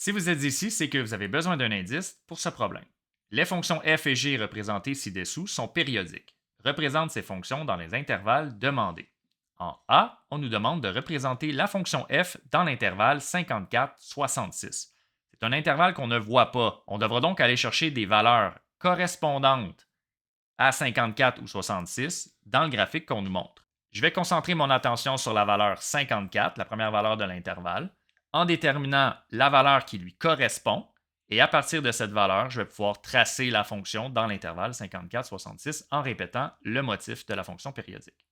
Si vous êtes ici, c'est que vous avez besoin d'un indice pour ce problème. Les fonctions f et g représentées ci-dessous sont périodiques. Représente ces fonctions dans les intervalles demandés. En A, on nous demande de représenter la fonction f dans l'intervalle 54-66. C'est un intervalle qu'on ne voit pas. On devra donc aller chercher des valeurs correspondantes à 54 ou 66 dans le graphique qu'on nous montre. Je vais concentrer mon attention sur la valeur 54, la première valeur de l'intervalle, en déterminant la valeur qui lui correspond. Et à partir de cette valeur, je vais pouvoir tracer la fonction dans l'intervalle 54-66 en répétant le motif de la fonction périodique.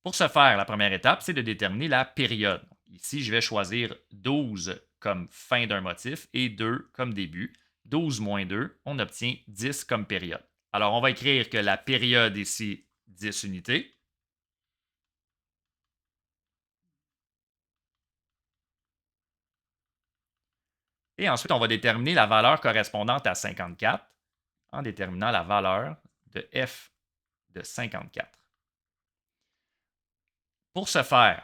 Pour ce faire, la première étape, c'est de déterminer la période. Ici, je vais choisir 12 comme fin d'un motif et 2 comme début. 12 moins 2, on obtient 10 comme période. Alors, on va écrire que la période ici, 10 unités. Et ensuite, on va déterminer la valeur correspondante à 54 en déterminant la valeur de f de 54. Pour ce faire,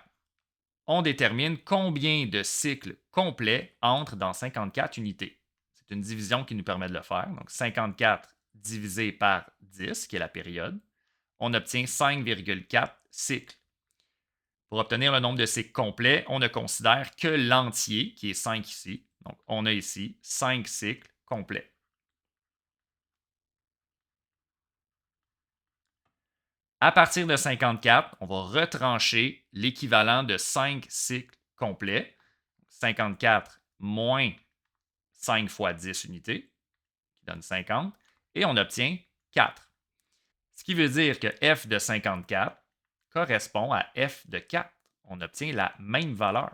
on détermine combien de cycles complets entrent dans 54 unités. C'est une division qui nous permet de le faire. Donc, 54 divisé par 10, qui est la période, on obtient 5,4 cycles. Pour obtenir le nombre de cycles complets, on ne considère que l'entier, qui est 5 ici. Donc, on a ici 5 cycles complets. À partir de 54, on va retrancher l'équivalent de 5 cycles complets. 54 moins 5 fois 10 unités, qui donne 50, et on obtient 4. Ce qui veut dire que f de 54 correspond à f de 4. On obtient la même valeur.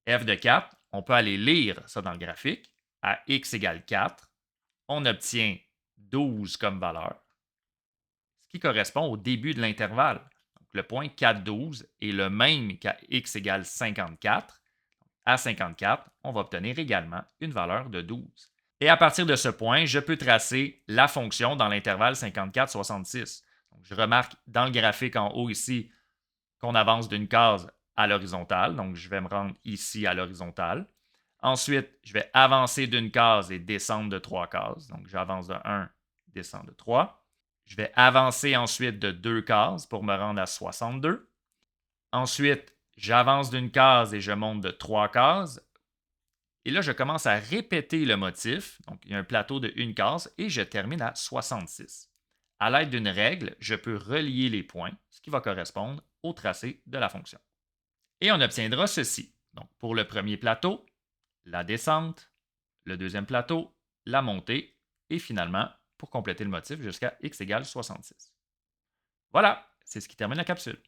F de 4, on peut aller lire ça dans le graphique. À x égale 4, on obtient 12 comme valeur, ce qui correspond au début de l'intervalle. Le point 4, 12 est le même qu'à x égale 54. À 54, on va obtenir également une valeur de 12. Et à partir de ce point, je peux tracer la fonction dans l'intervalle 54-66. Je remarque dans le graphique en haut ici qu'on avance d'une case à l'horizontale. Donc, je vais me rendre ici à l'horizontale. Ensuite, je vais avancer d'une case et descendre de 3 cases. Donc, j'avance de 1, descends de 3. Je vais avancer ensuite de 2 cases pour me rendre à 62. Ensuite, j'avance d'une case et je monte de 3 cases. Et là, je commence à répéter le motif. Donc, il y a un plateau de une case et je termine à 66. À l'aide d'une règle, je peux relier les points, ce qui va correspondre au tracé de la fonction. Et on obtiendra ceci. Donc, pour le premier plateau, la descente, le deuxième plateau, la montée, et finalement, pour compléter le motif, jusqu'à x égale 66. Voilà, c'est ce qui termine la capsule.